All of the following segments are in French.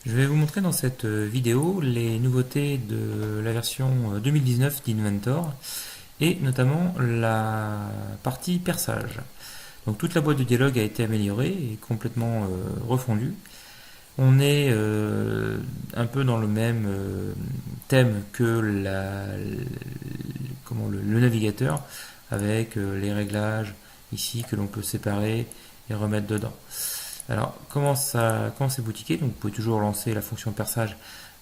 Je vais vous montrer dans cette vidéo les nouveautés de la version 2019 d'Inventor et notamment la partie perçage. Donc toute la boîte de dialogue a été améliorée et complètement refondue. On est un peu dans le même thème que le navigateur avec les réglages ici que l'on peut séparer et remettre dedans. Alors, comment c'est boutiqué? Donc, vous pouvez toujours lancer la fonction perçage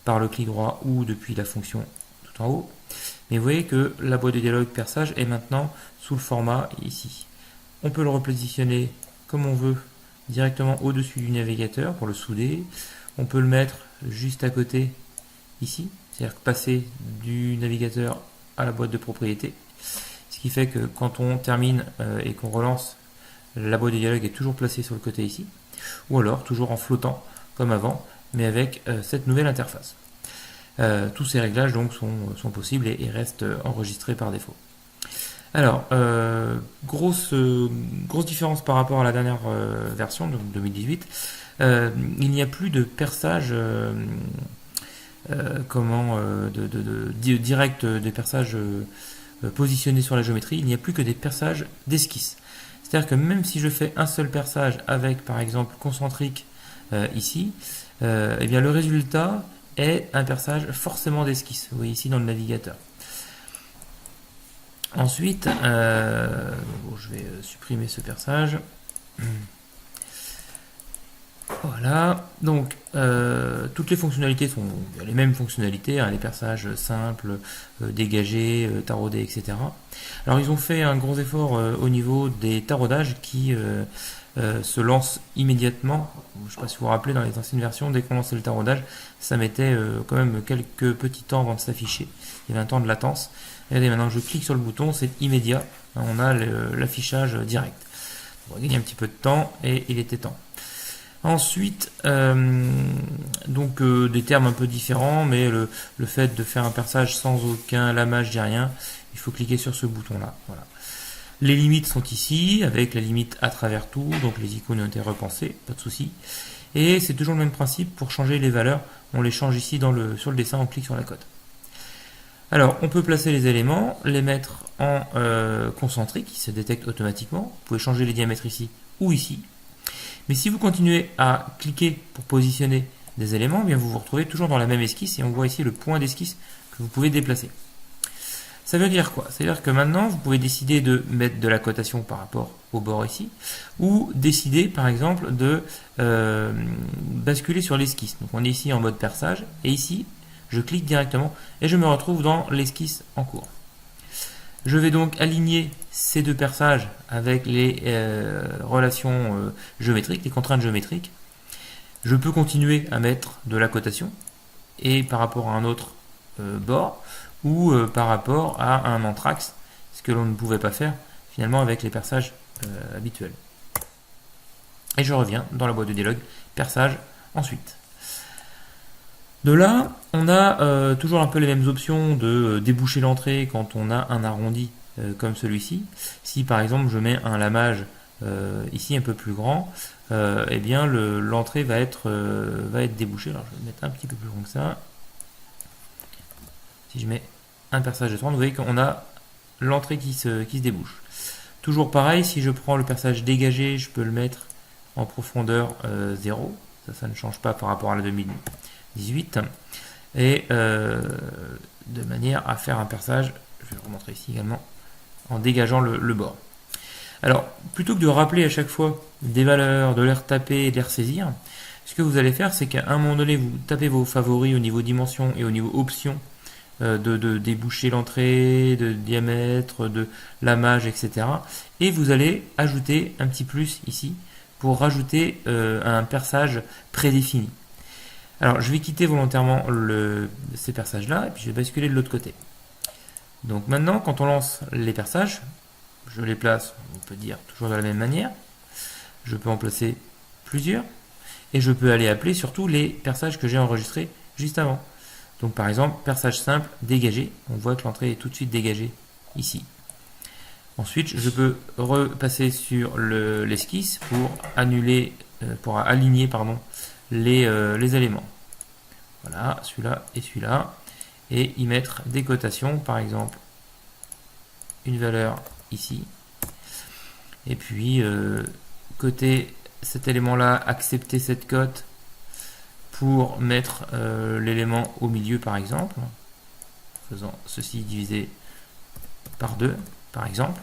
par le clic droit ou depuis la fonction tout en haut. Mais vous voyez que la boîte de dialogue perçage est maintenant sous le format ici. On peut le repositionner comme on veut directement au-dessus du navigateur pour le souder. On peut le mettre juste à côté ici, c'est-à-dire passer du navigateur à la boîte de propriété. Ce qui fait que quand on termine et qu'on relance, la boîte de dialogue est toujours placée sur le côté ici. Ou alors toujours en flottant comme avant, mais avec cette nouvelle interface. Tous ces réglages donc sont possibles et restent enregistrés par défaut. Alors, grosse différence par rapport à la dernière version, donc 2018, il n'y a plus de perçage direct des perçages positionnés sur la géométrie, il n'y a plus que des perçages d'esquisse. C'est-à-dire que même si je fais un seul perçage avec par exemple concentrique ici, eh bien le résultat est un perçage forcément d'esquisse. Vous voyez ici dans le navigateur. Ensuite, je vais supprimer ce perçage. Voilà, donc toutes les fonctionnalités sont les mêmes fonctionnalités, hein, les perçages simples, dégagés, taraudés, etc. Alors ils ont fait un gros effort au niveau des taraudages qui se lancent immédiatement. Je ne sais pas si vous vous rappelez, dans les anciennes versions, dès qu'on lançait le taraudage, ça mettait quand même quelques petits temps avant de s'afficher. Il y avait un temps de latence. Regardez, maintenant je clique sur le bouton, c'est immédiat. On a l'affichage direct. On va gagner un petit peu de temps et il était temps. Ensuite, des termes un peu différents, mais le fait de faire un perçage sans aucun lamage ni rien, il faut cliquer sur ce bouton-là. Voilà. Les limites sont ici, avec la limite à travers tout, donc les icônes ont été repensées, pas de souci. Et c'est toujours le même principe, pour changer les valeurs, on les change ici sur le dessin, on clique sur la cote. Alors, on peut placer les éléments, les mettre en concentrique, qui se détecte automatiquement. Vous pouvez changer les diamètres ici ou ici. Mais si vous continuez à cliquer pour positionner des éléments, eh bien vous vous retrouvez toujours dans la même esquisse et on voit ici le point d'esquisse que vous pouvez déplacer. Ça veut dire quoi? C'est-à-dire que maintenant vous pouvez décider de mettre de la cotation par rapport au bord ici, ou décider par exemple de basculer sur l'esquisse. Donc on est ici en mode perçage et ici je clique directement et je me retrouve dans l'esquisse en cours. Je vais donc aligner ces deux perçages avec les relations géométriques, les contraintes géométriques. Je peux continuer à mettre de la cotation et par rapport à un autre bord ou par rapport à un anthrax, ce que l'on ne pouvait pas faire finalement avec les perçages habituels. Et je reviens dans la boîte de dialogue, perçage ensuite. De là, on a toujours un peu les mêmes options de déboucher l'entrée quand on a un arrondi comme celui-ci. Si par exemple je mets un lamage ici un peu plus grand, eh bien l'entrée va être débouchée. Alors je vais mettre un petit peu plus grand que ça. Si je mets un perçage de 30, vous voyez qu'on a l'entrée qui se débouche. Toujours pareil, si je prends le perçage dégagé, je peux le mettre en profondeur 0. Ça ne change pas par rapport à la 2018 et de manière à faire un perçage, je vais le remontrer ici également, en dégageant le bord. Alors, plutôt que de rappeler à chaque fois des valeurs, de les retaper et de les ressaisir, ce que vous allez faire, c'est qu'à un moment donné, vous tapez vos favoris au niveau dimension et au niveau option de déboucher l'entrée, de diamètre, de lamage, etc. Et vous allez ajouter un petit plus ici pour rajouter un perçage prédéfini. Alors, je vais quitter volontairement ces perçages-là, et puis je vais basculer de l'autre côté. Donc maintenant, quand on lance les perçages, je les place, on peut dire, toujours de la même manière. Je peux en placer plusieurs, et je peux aller appeler surtout les perçages que j'ai enregistrés juste avant. Donc par exemple, perçage simple, dégagé. On voit que l'entrée est tout de suite dégagée ici. Ensuite, je peux repasser sur l'esquisse pour aligner les éléments. Voilà, celui-là et celui-là. Et y mettre des cotations, par exemple, une valeur ici. Et puis, côté cet élément-là, accepter cette cote pour mettre l'élément au milieu, par exemple. Faisant ceci divisé par 2, par exemple.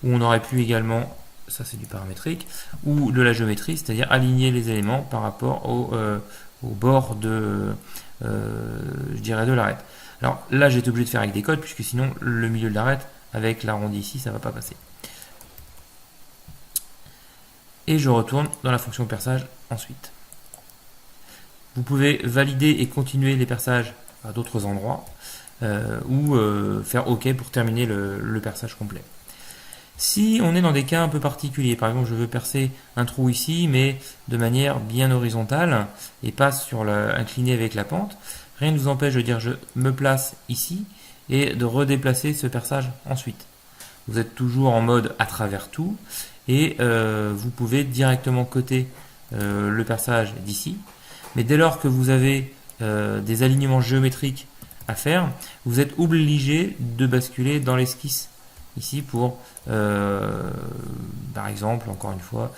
Ou on aurait pu également, ça c'est du paramétrique, ou de la géométrie, c'est-à-dire aligner les éléments par rapport au bord de, je dirais, de l'arête. Alors là, j'ai été obligé de faire avec des codes, puisque sinon, le milieu de l'arête, avec l'arrondi ici, ça ne va pas passer. Et je retourne dans la fonction perçage ensuite. Vous pouvez valider et continuer les perçages à d'autres endroits, ou faire OK pour terminer le perçage complet. Si on est dans des cas un peu particuliers, par exemple je veux percer un trou ici, mais de manière bien horizontale, et pas incliné avec la pente, rien ne vous empêche de dire je me place ici, et de redéplacer ce perçage ensuite. Vous êtes toujours en mode à travers tout, et vous pouvez directement coter le perçage d'ici, mais dès lors que vous avez des alignements géométriques à faire, vous êtes obligé de basculer dans l'esquisse ici pour, par exemple, encore une fois,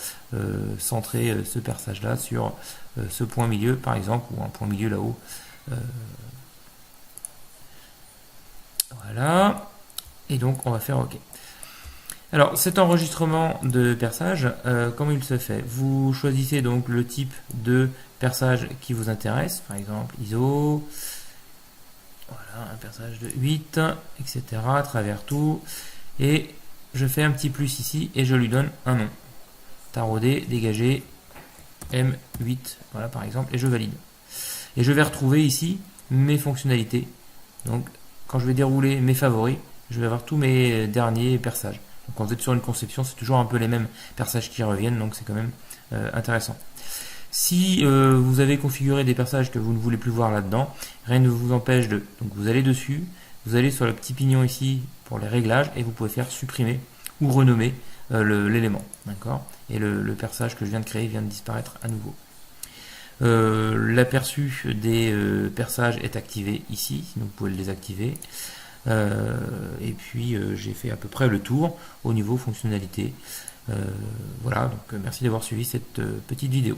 centrer ce perçage-là sur ce point milieu, par exemple, ou un point milieu là-haut. Voilà. Et donc, on va faire OK. Alors, cet enregistrement de perçage, comment il se fait? Vous choisissez donc le type de perçage qui vous intéresse, par exemple ISO, voilà, un perçage de 8, etc., à travers tout, et je fais un petit plus ici, et je lui donne un nom. Taraudé, dégagé, M8, voilà par exemple, et je valide. Et je vais retrouver ici mes fonctionnalités. Donc, quand je vais dérouler mes favoris, je vais avoir tous mes derniers perçages. Donc, quand vous êtes sur une conception, c'est toujours un peu les mêmes perçages qui reviennent, donc c'est quand même intéressant. Si vous avez configuré des perçages que vous ne voulez plus voir là-dedans, rien ne vous empêche de... Donc vous allez dessus, vous allez sur le petit pignon ici pour les réglages et vous pouvez faire supprimer ou renommer l'élément. D'accord? Et le perçage que je viens de créer vient de disparaître à nouveau. L'aperçu des perçages est activé ici, sinon vous pouvez le désactiver. Et puis j'ai fait à peu près le tour au niveau fonctionnalité. Voilà, donc merci d'avoir suivi cette petite vidéo.